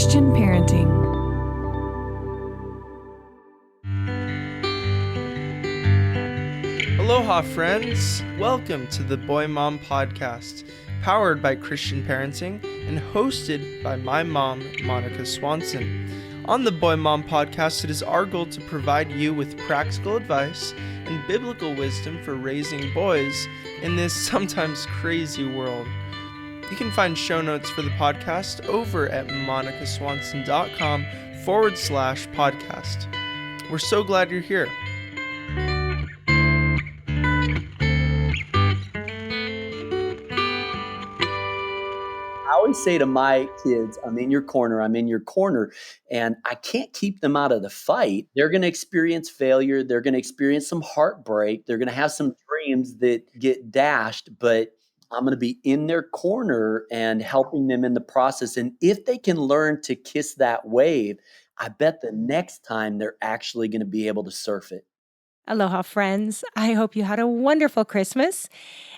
Christian parenting. Aloha, friends! Welcome to the Boy Mom Podcast, powered by Christian Parenting and hosted by my mom, Monica Swanson. On the Boy Mom Podcast, it is our goal to provide you with practical advice and biblical wisdom for raising boys in this sometimes crazy world. You can find show notes for the podcast over at monicaswanson.com/podcast. We're so glad you're here. I always say to my kids, I'm in your corner, and I can't keep them out of the fight. They're going to experience failure. They're going to experience some heartbreak. They're going to have some dreams that get dashed, but I'm going to be in their corner and helping them in the process. And if they can learn to kiss that wave, I bet the next time they're actually going to be able to surf it. Aloha, friends. I hope you had a wonderful Christmas.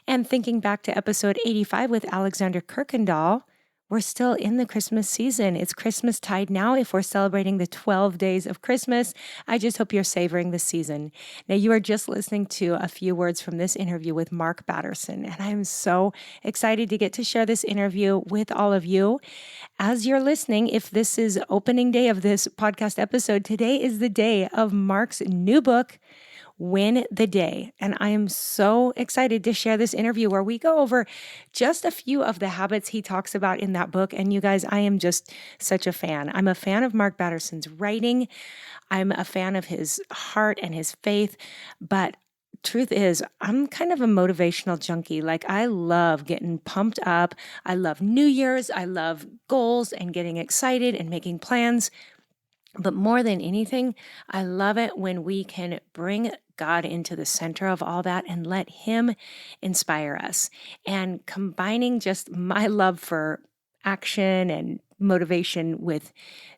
And thinking back to episode 85 with Alexander Kirkendall, we're still in the Christmas season. It's Christmastide now if we're celebrating the 12 days of Christmas. I just hope you're savoring the season. Now, you are just listening to a few words from this interview with Mark Batterson, and I'm so excited to get to share this interview with all of you. As you're listening, if this is opening day of this podcast episode, today is the day of Mark's new book, Win the Day. And I am so excited to share this interview where we go over just a few of the habits he talks about in that book. And you guys, I am just such a fan. I'm a fan of Mark Batterson's writing. I'm a fan of his heart and his faith. But truth is, I'm kind of a motivational junkie. Like, I love getting pumped up. I love New Year's. I love goals and getting excited and making plans. But more than anything, I love it when we can bring God into the center of all that and let Him inspire us. And combining just my love for action and motivation with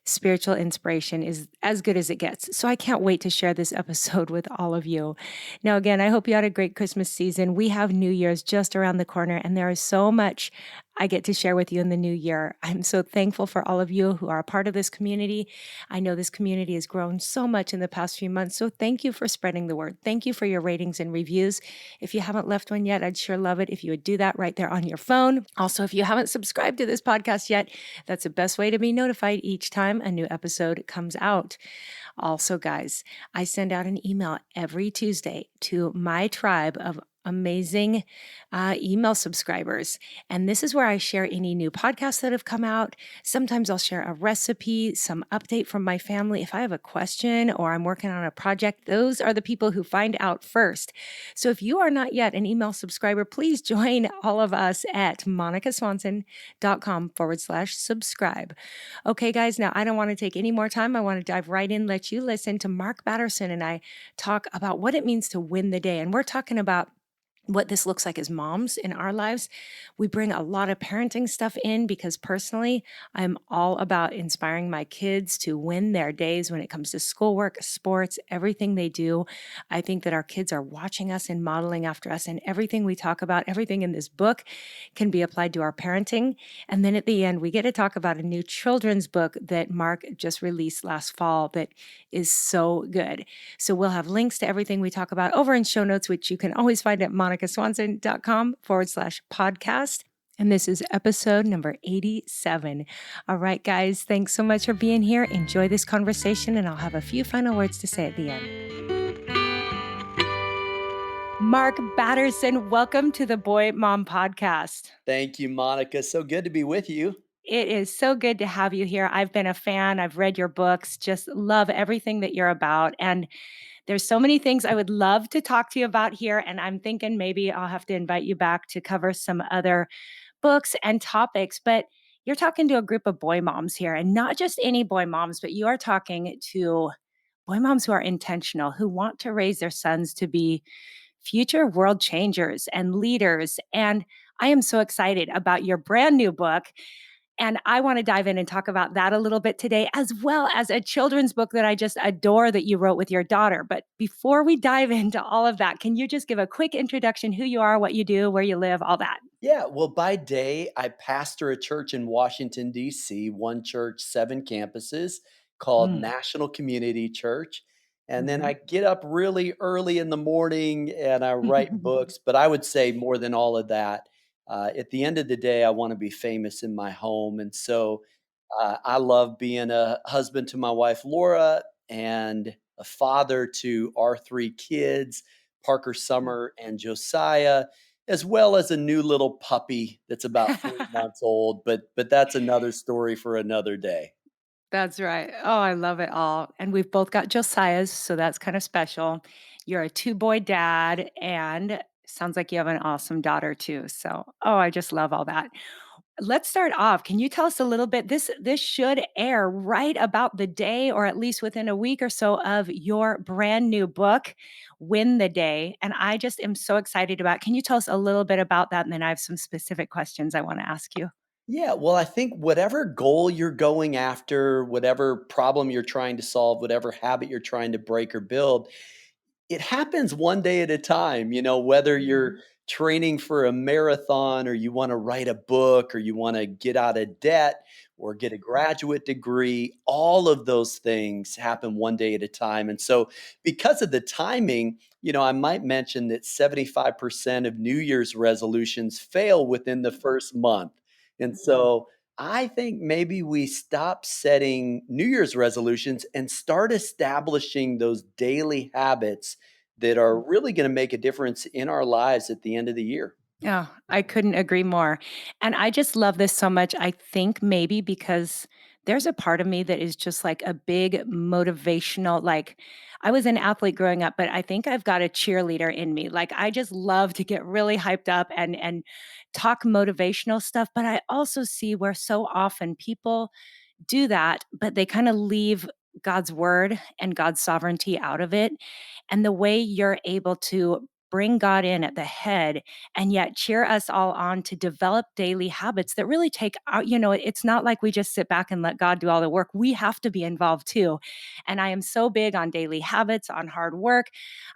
spiritual inspiration is as good as it gets. So I can't wait to share this episode with all of you. Now, again, I hope you had a great Christmas season. We have New Year's just around the corner, and there is so much I get to share with you in the new year. I'm so thankful for all of you who are a part of this community. I know this community has grown so much in the past few months, so thank you for spreading the word. Thank you for your ratings and reviews. If you haven't left one yet, I'd sure love it if you would do that right there on your phone. Also, if you haven't subscribed to this podcast yet, that's the best way to be notified each time a new episode comes out. Also, guys, I send out an email every Tuesday to my tribe of amazing email subscribers. And this is where I share any new podcasts that have come out. Sometimes I'll share a recipe, some update from my family. If I have a question or I'm working on a project, those are the people who find out first. So if you are not yet an email subscriber, please join all of us at monicaswanson.com/subscribe. Okay, guys, now I don't want to take any more time. I want to dive right in, let you listen to Mark Batterson and I talk about what it means to win the day. And we're talking about what this looks like as moms in our lives. We bring a lot of parenting stuff in because personally, I'm all about inspiring my kids to win their days when it comes to schoolwork, sports, everything they do. I think that our kids are watching us and modeling after us, and everything we talk about, everything in this book can be applied to our parenting. And then at the end, we get to talk about a new children's book that Mark just released last fall that is so good. So we'll have links to everything we talk about over in show notes, which you can always find at monicaswanson.com/podcast. And this is episode number 87. All right, guys, thanks so much for being here. Enjoy this conversation, and I'll have a few final words to say at the end. Mark Batterson, welcome to the Boy Mom Podcast. Thank you, Monica. So good to be with you. It is so good to have you here. I've been a fan. I've read your books, just love everything that you're about. And there's so many things I would love to talk to you about here. And I'm thinking maybe I'll have to invite you back to cover some other books and topics. But you're talking to a group of boy moms here, and not just any boy moms, but you are talking to boy moms who are intentional, who want to raise their sons to be future world changers and leaders. And I am so excited about your brand new book. And I want to dive in and talk about that a little bit today, as well as a children's book that I just adore that you wrote with your daughter. But before we dive into all of that, can you just give a quick introduction, who you are, what you do, where you live, all that? Yeah, well, by day, I pastor a church in Washington, D.C., one church, seven campuses, called Mm. National Community Church. And then Mhm. I get up really early in the morning and I write books. But I would say more than all of that, at the end of the day, I want to be famous in my home. And so I love being a husband to my wife, Laura, and a father to our three kids, Parker Summer and Josiah, as well as a new little puppy that's about 3 months old. But that's another story for another day. That's right. Oh, I love it all. And we've both got Josiah's, so that's kind of special. You're a two-boy dad, and sounds like you have an awesome daughter too. So, oh, I just love all that. Let's start off. Can you tell us a little bit? This should air right about the day, or at least within a week or so, of your brand new book, Win the Day. And I just am so excited about. Can you tell us a little bit about that? And then I have some specific questions I want to ask you. Yeah, well, I think whatever goal you're going after, whatever problem you're trying to solve, whatever habit you're trying to break or build, it happens one day at a time, whether you're Mhm. training for a marathon or you wanna write a book or you wanna get out of debt or get a graduate degree, all of those things happen one day at a time, and so because of the timing, I might mention that 75% of New Year's resolutions fail within the first month, and so I think maybe we stop setting New Year's resolutions and start establishing those daily habits that are really gonna make a difference in our lives at the end of the year. Oh, I couldn't agree more. And I just love this so much. I think maybe because there's a part of me that is just like a big motivational, like I was an athlete growing up, but I think I've got a cheerleader in me. Like I just love to get really hyped up and talk motivational stuff. But I also see where so often people do that, but they kind of leave God's word and God's sovereignty out of it. And the way you're able to bring God in at the head and yet cheer us all on to develop daily habits that really take out, it's not like we just sit back and let God do all the work. We have to be involved too. And I am so big on daily habits, on hard work.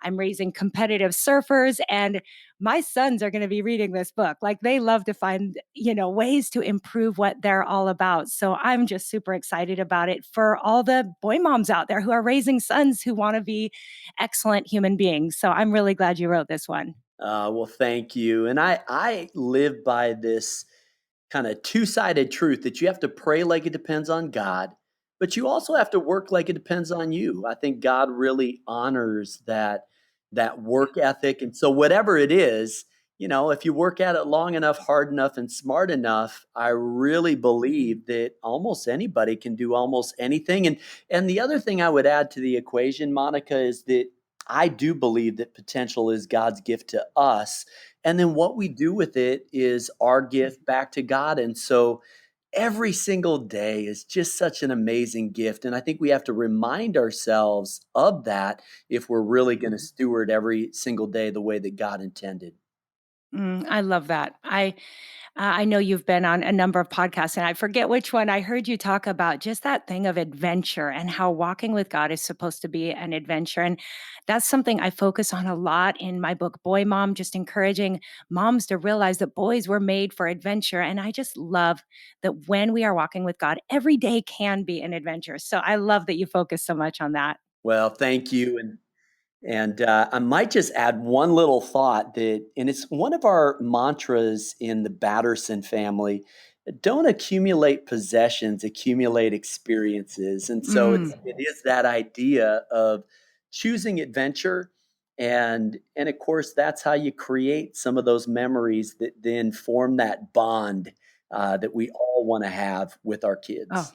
I'm raising competitive surfers, and my sons are going to be reading this book. Like they love to find, ways to improve what they're all about. So I'm just super excited about it for all the boy moms out there who are raising sons who want to be excellent human beings. So I'm really glad you wrote this one. Well, thank you, and I live by this kinda two-sided truth that you have to pray like it depends on God, but you also have to work like it depends on you. I think God really honors that work ethic, and so whatever it is, if you work at it long enough, hard enough, and smart enough, I really believe that almost anybody can do almost anything, and the other thing I would add to the equation, Monica, is that I do believe that potential is God's gift to us, and then what we do with it is our gift back to God. And so every single day is just such an amazing gift. And I think we have to remind ourselves of that if we're really going to steward every single day the way that God intended. I love that. I know you've been on a number of podcasts, and I forget which one. I heard you talk about just that thing of adventure and how walking with God is supposed to be an adventure. And that's something I focus on a lot in my book, Boy Mom, just encouraging moms to realize that boys were made for adventure. And I just love that when we are walking with God, every day can be an adventure. So I love that you focus so much on that. Well, thank you. And I might just add one little thought and it's one of our mantras in the Batterson family. Don't accumulate possessions, accumulate experiences. And so Mm. it is that idea of choosing adventure. And of course, that's how you create some of those memories that then form that bond that we all want to have with our Oh, kids.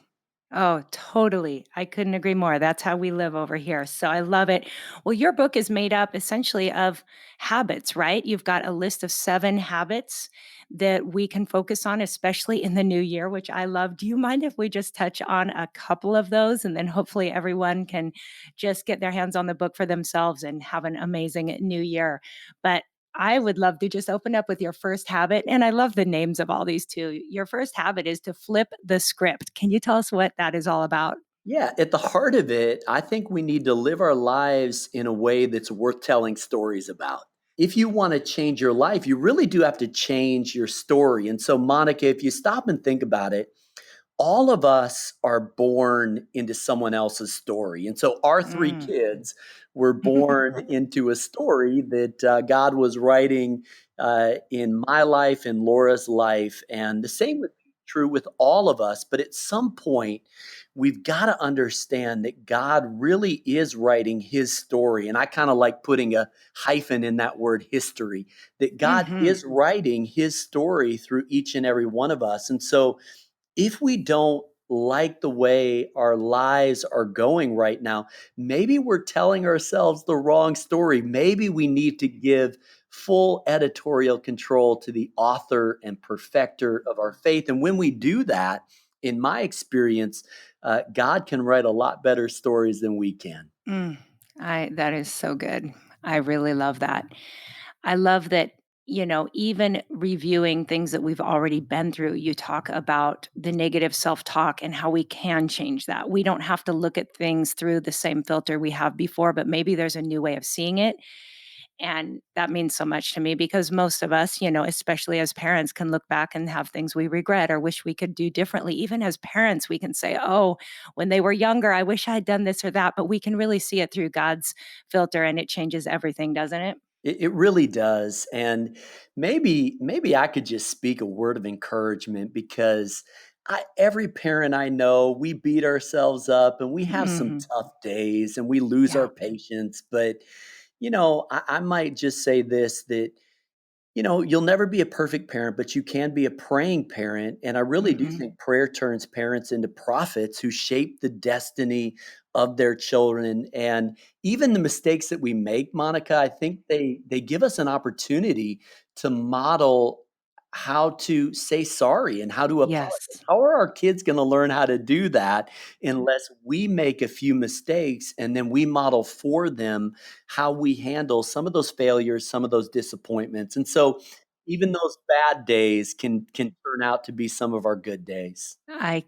oh, totally. I couldn't agree more. That's how we live over here. So I love it. Well, your book is made up essentially of habits, right? You've got a list of 7 habits that we can focus on, especially in the new year, which I love. Do you mind if we just touch on a couple of those, and then hopefully everyone can just get their hands on the book for themselves and have an amazing new year? But I would love to just open up with your first habit. And I love the names of all these too. Your first habit is to flip the script. Can you tell us what that is all about? Yeah, at the heart of it, I think we need to live our lives in a way that's worth telling stories about. if you want to change your life, you really do have to change your story. And so, Monica, if you stop and think about it, all of us are born into someone else's story. And so our three Mm. kids were born into a story that God was writing in my life, in Laura's life. And the same would be true with all of us. But at some point, we've got to understand that God really is writing his story. And I kind of like putting a hyphen in that word history, that God Mhm. is writing his story through each and every one of us. And so if we don't like the way our lives are going right now, maybe we're telling ourselves the wrong story. Maybe we need to give full editorial control to the author and perfecter of our faith. And when we do that, in my experience, God can write a lot better stories than we can. Mm. That is so good. I really love that. I love that, even reviewing things that we've already been through, you talk about the negative self-talk and how we can change that. We don't have to look at things through the same filter we have before, but maybe there's a new way of seeing it. And that means so much to me because most of us, especially as parents, can look back and have things we regret or wish we could do differently. Even as parents, we can say, oh, when they were younger, I wish I had done this or that. But we can really see it through God's filter and it changes everything, doesn't it? It really does. And maybe I could just speak a word of encouragement because every parent I know, we beat ourselves up and we have some Hmm. tough days and we lose our Yeah. patience. But, I might just say this, that you'll never be a perfect parent, but you can be a praying parent. And I really do Hmm. think prayer turns parents into prophets who shape the destiny of their children. And even the mistakes that we make, Monica, I think they give us an opportunity to model how to say sorry and how to apologize. Yes. How are our kids going to learn how to do that unless we make a few mistakes and then we model for them how we handle some of those failures, some of those disappointments. And so even those bad days can turn out to be some of our good days. I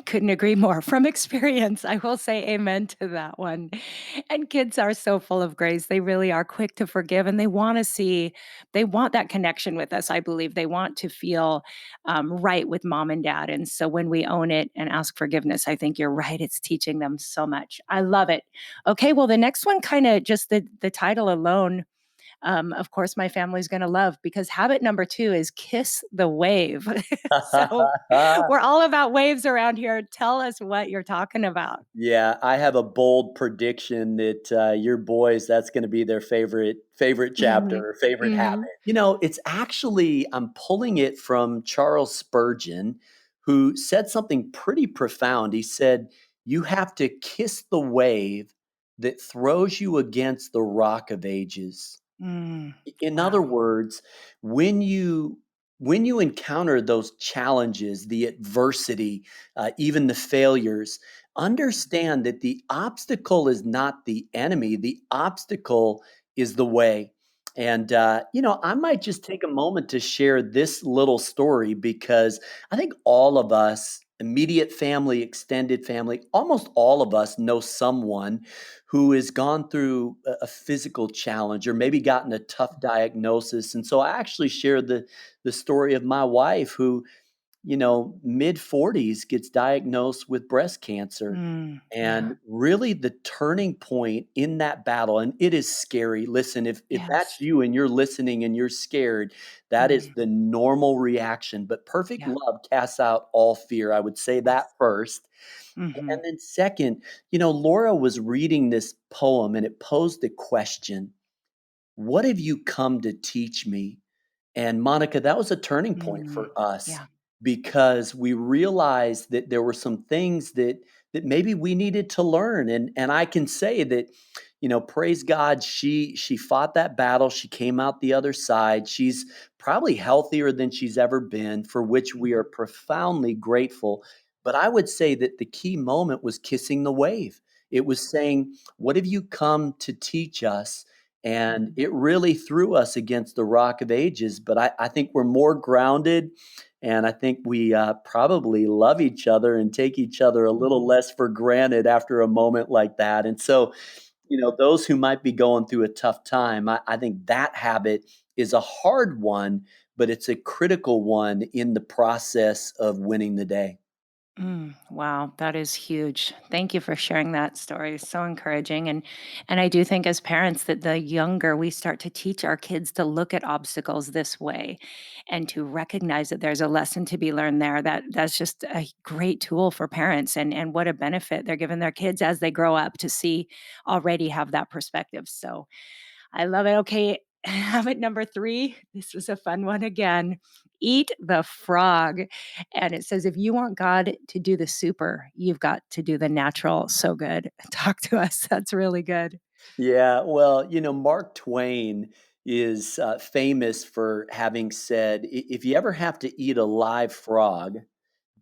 couldn't agree more. From experience, I will say amen to that one. And kids are so full of grace. They really are quick to forgive and they want that connection with us. I believe they want to feel right with mom and dad. And so when we own it and ask forgiveness, I think you're right. It's teaching them so much. I love it. Okay, well, the next one kind of just the title alone of course, my family's going to love because habit number 2 is kiss the wave. So we're all about waves around here. Tell us what you're talking about. Yeah, I have a bold prediction that your boys, that's going to be their favorite chapter Mhm. or favorite habit. Mhm. It's actually, I'm pulling it from Charles Spurgeon, who said something pretty profound. He said, "You have to kiss the wave that throws you against the rock of ages." Mm. In other Wow. words, when you encounter those challenges, the adversity, even the failures, understand that the obstacle is not the enemy. The obstacle is the way. And I might just take a moment to share this little story because I think all of us, immediate family, extended family, almost all of us know someone who has gone through a physical challenge or maybe gotten a tough diagnosis. And so I actually share the story of my wife who, mid 40s gets diagnosed with breast cancer. Mm. Yeah. And really the turning point in that battle, and it is scary. Listen, if that's Yes. you and you're listening and you're scared, that is Mm. the normal reaction. But perfect Yeah. love casts out all fear. I would say that Yes. first. And Mhm. then second, Laura was reading this poem and it posed the question, what have you come to teach me? And Monica, that was a turning point Mm. for us Yeah. because we realized that there were some things that maybe we needed to learn. And I can say that, praise God, she fought that battle. She came out the other side. She's probably healthier than she's ever been, for which we are profoundly grateful. But I would say that the key moment was kissing the wave. It was saying, what have you come to teach us? And Mhm. it really threw us against the rock of ages. But I think we're more grounded. And I think we probably love each other and take each other a little Mhm. less for granted after a moment like that. And so those who might be going through a tough time, I think that habit is a hard one, but it's a critical one in the process of winning the day. Wow, that is huge. Thank you for sharing that story. It's so encouraging. And I do think as parents that the younger we start to teach our kids to look at obstacles this way and to recognize that there's a lesson to be learned there, that's just a great tool for parents and what a benefit they're giving their kids as they grow up to see already have that perspective. So I love it. Okay. Habit number 3. This was a fun one again. Eat the frog. And it says, if you want God to do the super, you've got to do the natural. So good. Talk to us. That's really good. Yeah, well, Mark Twain is famous for having said, If you ever have to eat a live frog,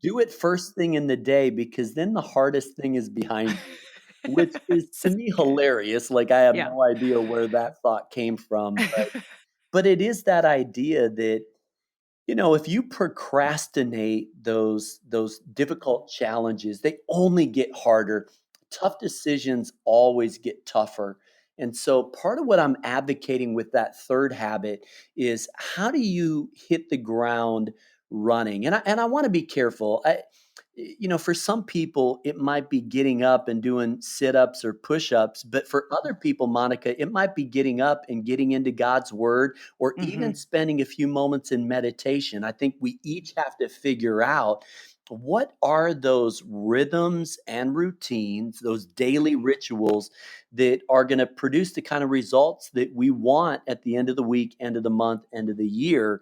do it first thing in the day because then the hardest thing is behind you," which is to So me good. hilarious. Like, I have Yeah. no idea where that thought came from, but it is that idea that if you procrastinate those difficult challenges, they only get harder. Tough decisions always get tougher. And so part of what I'm advocating with that third habit is, how do you hit the ground running? And I want to be careful. For some people, it might be getting up and doing sit ups or push ups. But for other people, Monica, it might be getting up and getting into God's word, or even Hmm. spending a few moments in meditation. I think we each have to figure out, what are those rhythms and routines, those daily rituals that are going to produce the kind of results that we want at the end of the week, end of the month, end of the year.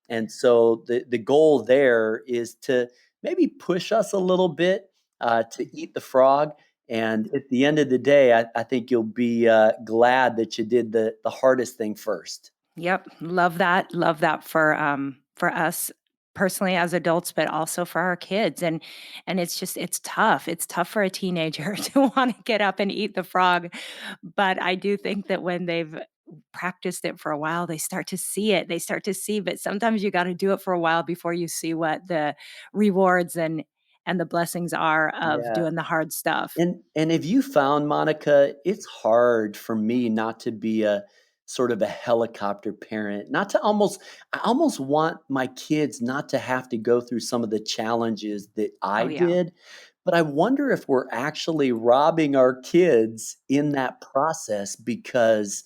And so the goal there is to maybe push us a little bit to eat the frog. And at the end of the day, I think you'll be glad that you did the hardest thing first. Yep, love that. Love that for us personally as adults, but also for our kids. And it's just it's tough. It's tough for a teenager to want to get up and eat the frog. But I do think that when they've practiced it for a while, they start to see it. They start to see, but sometimes you got to do it for a while before you see what the rewards and the blessings are of Yeah. doing the hard stuff. And have you found, Monica, it's hard for me not to be a sort of a helicopter parent, not to almost I almost want my kids not to have to go through some of the challenges that I Oh yeah. did, but I wonder if we're actually robbing our kids in that process, because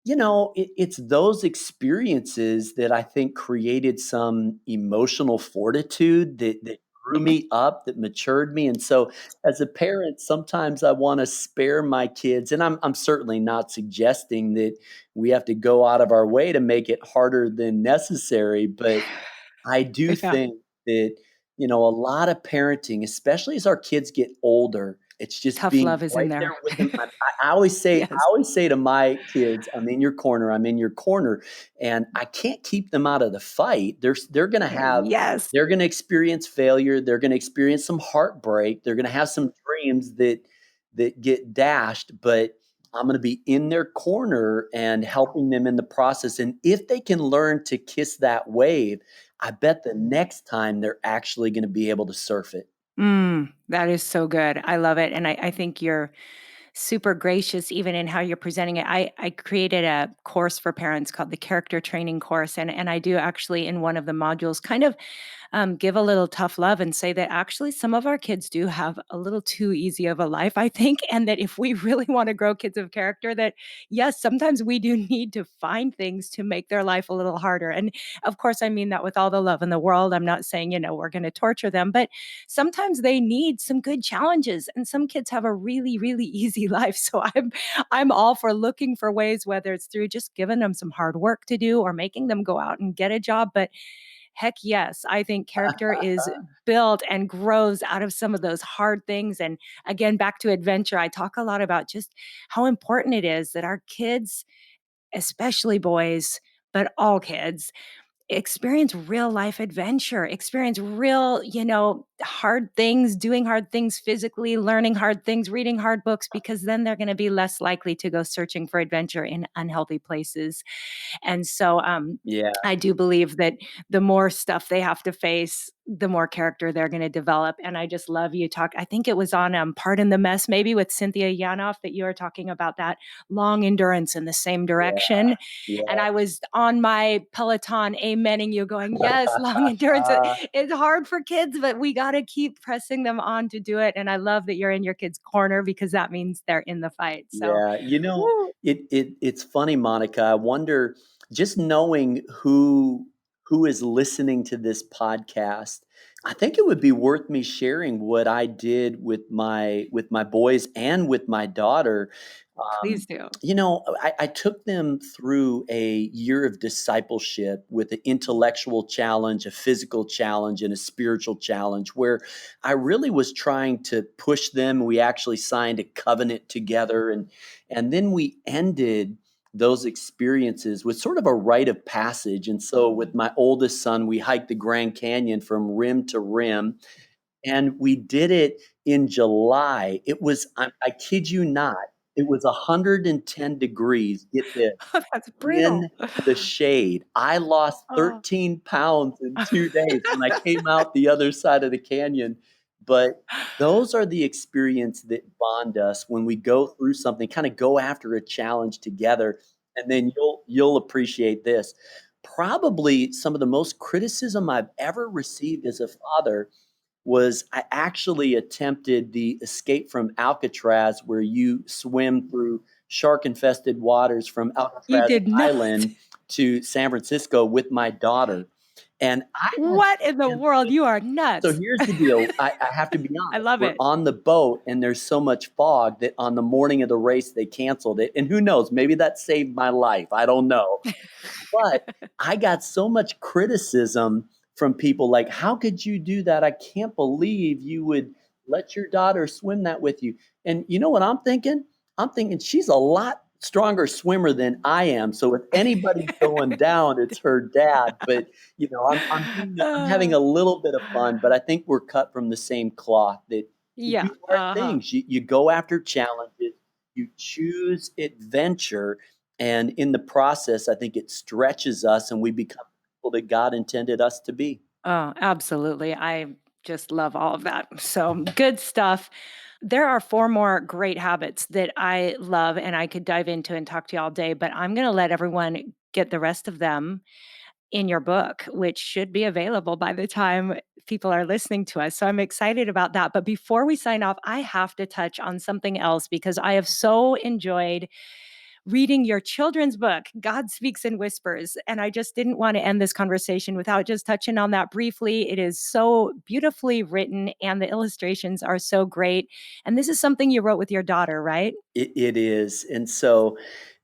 it's those experiences that I think created some emotional fortitude that grew me up, that matured me. And so, as a parent, sometimes I want to spare my kids, and I'm certainly not suggesting that we have to go out of our way to make it harder than necessary, but I do Yeah. think that, a lot of parenting, especially as our kids get older, it's just Tough being love is in right there there. with them. I always say, I Yes. always say to my kids, "I'm in your corner. I'm in your corner," and I can't keep them out of the fight. They're going to have, Yes. they're going to experience failure. They're going to experience some heartbreak. They're going to have some dreams that get dashed, but I'm going to be in their corner and helping them in the process. And if they can learn to kiss that wave, I bet the next time they're actually gonna be able to surf it. That is so good. I love it. And I think you're super gracious even in how you're presenting it. I created a course for parents called the character training course. And I do actually in one of the modules kind of give a little tough love and say that actually some of our kids do have a little too easy of a life, I think. And that if we really want to grow kids of character, that yes, sometimes we do need to find things to make their life a little harder. And of course, I mean that with all the love in the world. I'm not saying, we're going to torture them, but sometimes they need some good challenges. And some kids have a really, really easy life. So I'm all for looking for ways, whether it's through just giving them some hard work to do or making them go out and get a job. But heck yes, I think character is built and grows out of some of those hard things. And again, back to adventure, I talk a lot about just how important it is that our kids, especially boys, but all kids, experience real life adventure, experience real, hard things, doing hard things physically, learning hard things, reading hard books, because then they're going to be less likely to go searching for adventure in unhealthy places. And so Yeah. I do believe that the more stuff they have to face, the more character they're going to develop. And I just love you talk. I think it was on Pardon the Mess, maybe with Cynthia Yanoff, that you were talking about that long endurance in the same direction. Yeah. And I was on my Peloton amening you going, yes, long endurance. It's hard for kids, but we got to keep pressing them on to do it. And I love that you're in your kids' corner because that means they're in the fight. So, Yeah, woo. it's funny, Monica. I wonder, just knowing who is listening to this podcast. I think it would be worth me sharing what I did with my boys and with my daughter. Please do. I took them through a year of discipleship with an intellectual challenge, a physical challenge, and a spiritual challenge where I really was trying to push them. We actually signed a covenant together, and then we ended those experiences with sort of a rite of passage. And so with my oldest son, we hiked the Grand Canyon from rim to rim, and we did it in July. I kid you not, it was 110 degrees. Get this, That's in brutal. the shade. I lost Oh. 13 pounds in 2 days when I came out the other side of the canyon. But those are the experience that bond us when we go through something, kind of go after a challenge together. And then you'll appreciate this. Probably some of the most criticism I've ever received as a father was I actually attempted the escape from Alcatraz, where you swim through shark infested waters from You Alcatraz did not. Island to San Francisco with my daughter. And I had, What in the and world? You are so nuts. here's the deal. I have to be I honest. love We're it. on the boat and there's so much fog that on the morning of the race, they canceled it. And who knows, maybe that saved my life. I don't know. But I got so much criticism from people like, how could you do that? I can't believe you would let your daughter swim that with you. And you know what I'm thinking? I'm thinking she's a lot stronger swimmer than I am. So if anybody's going down, it's her dad. But I'm having Uh, a little bit of fun, but I think we're cut from the same cloth that you yeah. do hard things. You go after challenges, you choose adventure, and in the process, I think it stretches us and we become people that God intended us to be. Oh, absolutely. I just love all of that. So good stuff. There are four more great habits that I love and I could dive into and talk to you all day, but I'm going to let everyone get the rest of them in your book, which should be available by the time people are listening to us. So I'm excited about that. But before we sign off, I have to touch on something else because I have so enjoyed reading your children's book, God Speaks in Whispers. And I just didn't want to end this conversation without just touching on that briefly. It is so beautifully written and the illustrations are so great. And this is something you wrote with your daughter, right? It is. And so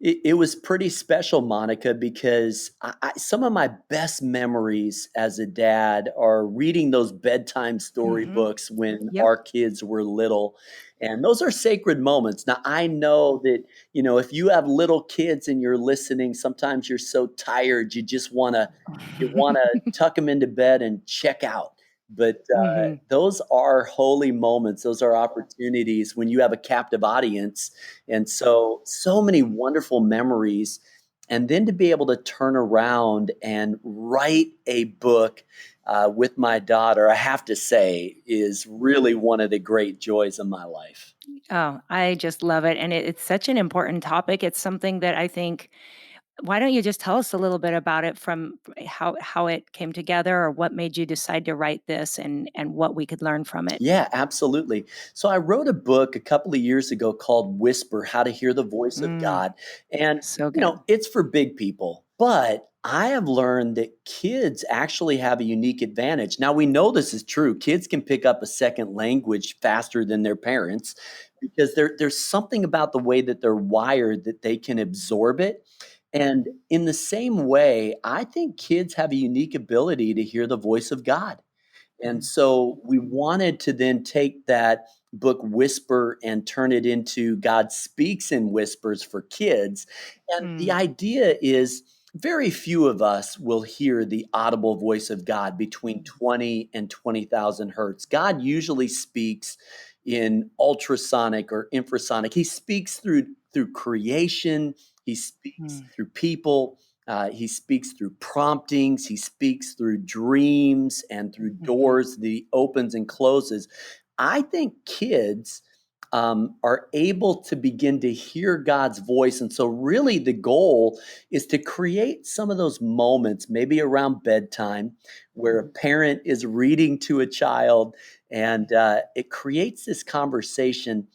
it was pretty special, Monica, because some of my best memories as a dad are reading those bedtime Hmm. storybooks when Yep. our kids were little. And those are sacred moments. Now, I know that, if you have little kids and you're listening, sometimes you're so tired, you want to tuck them into bed and check out. But Hmm. those are holy moments. Those are opportunities when you have a captive audience, and so many wonderful memories. And then to be able to turn around and write a book with my daughter, I have to say, is really one of the great joys of my life. Oh, I just love it. And it's such an important topic. It's something that I think, why don't you just tell us a little bit about it from how it came together or what made you decide to write this and what we could learn from it? Yeah, absolutely. So I wrote a book a couple of years ago called Whisper: How to Hear the Voice of Mm, God. And, so good. it's for big people, but I have learned that kids actually have a unique advantage. Now, we know this is true. Kids can pick up a second language faster than their parents because there's something about the way that they're wired that they can absorb it. And in the same way, I think kids have a unique ability to hear the voice of God. And so we wanted to then take that book Whisper and turn it into God Speaks in Whispers for kids. And the Mm, idea is very few of us will hear the audible voice of God between 20 and 20,000 hertz. God usually speaks in ultrasonic or infrasonic. He speaks through creation, he speaks mm, through people. He speaks through promptings. He speaks through dreams and through doors that he opens and closes. I think kids are able to begin to hear God's voice. And so, really, the goal is to create some of those moments, maybe around bedtime, where a parent is reading to a child and it creates this conversation.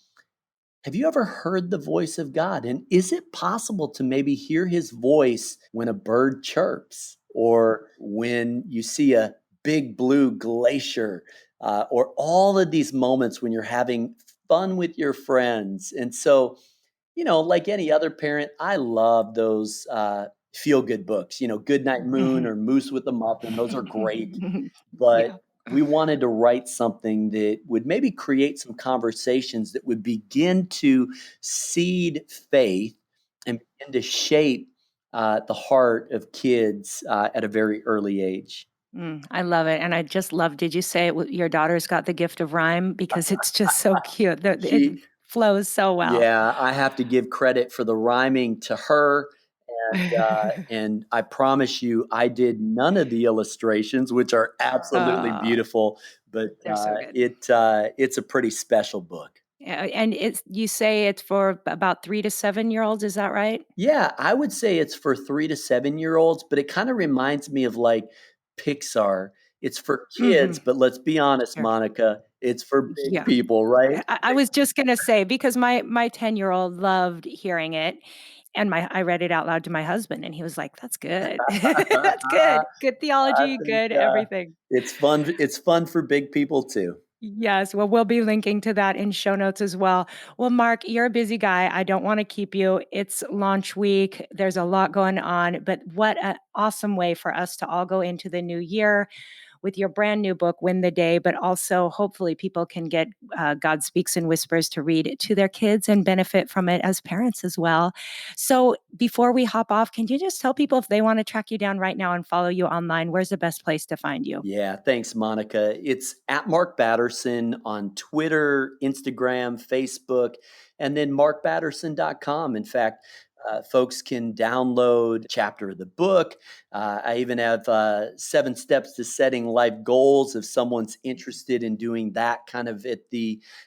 Have you ever heard the voice of God? And is it possible to maybe hear his voice when a bird chirps or when you see a big blue glacier or all of these moments when you're having fun with your friends? And so, like any other parent, I love those feel good books, Goodnight Moon or Moose with a Muffin. Those are great. Yeah. But we wanted to write something that would maybe create some conversations that would begin to seed faith and begin to shape the heart of kids at a very early age. I love it. And I just love, did you say your daughter's got the gift of rhyme? Because it's just so cute. It She, flows so well. yeah, I have to give credit for the rhyming to her. And I promise you, I did none of the illustrations, which are absolutely Oh, beautiful. But they're so good. it's a pretty special book. Yeah, and you say it's for about 3 to 7 year olds, is that right? Yeah, I would say it's for 3 to 7 year olds, but it kind of reminds me of like Pixar. It's for kids, but let's be honest, Sure. Monica, it's for big Yeah. people, right? I was just gonna say, because my 10-year-old loved hearing it, and I read it out loud to my husband, and he was like, "That's good. That's good. Good I theology, think good everything." it's fun. It's fun for big people too. Yes, well, we'll be linking to that in show notes as well. Well, Mark, you're a busy guy. I don't wanna keep you. It's launch week. There's a lot going on, but what an awesome way for us to all go into the new year with your brand new book, Win the Day, but also hopefully people can get God Speaks in Whispers to read it to their kids and benefit from it as parents as well. So before we hop off, can you just tell people if they want to track you down right now and follow you online, where's the best place to find you? Yeah, thanks, Monica. It's at Mark Batterson on Twitter, Instagram, Facebook, and then markbatterson.com. In fact, folks can download a chapter of the book. I even have 7 steps to setting life goals if someone's interested in doing that kind of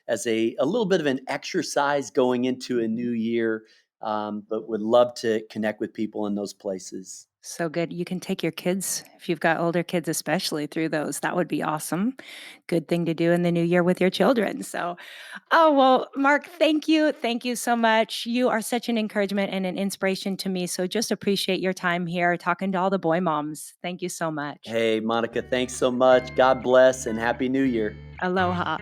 as a little bit of an exercise going into a new year. But would love to connect with people in those places. So good. You can take your kids, if you've got older kids, especially through those. That would be awesome. Good thing to do in the new year with your children. So, oh, well, Mark, thank you. Thank you so much. You are such an encouragement and an inspiration to me. So just appreciate your time here talking to all the boy moms. Thank you so much. Hey, Monica, thanks so much. God bless and Happy New Year. Aloha.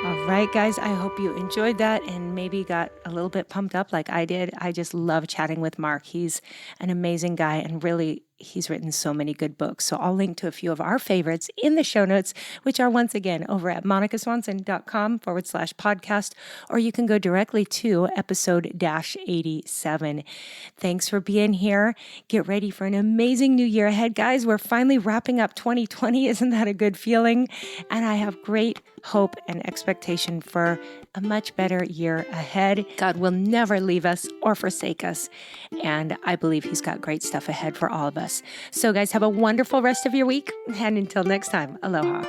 All right, guys, I hope you enjoyed that and maybe got a little bit pumped up like I did. I just love chatting with Mark. He's an amazing guy and really, he's written so many good books. So I'll link to a few of our favorites in the show notes, which are once again over at monicaswanson.com/podcast, or you can go directly to episode -87. Thanks for being here. Get ready for an amazing new year ahead, guys. We're finally wrapping up 2020. Isn't that a good feeling? And I have great hope and expectation for a much better year ahead. God will never leave us or forsake us. And I believe he's got great stuff ahead for all of us. So guys, have a wonderful rest of your week. And until next time, aloha.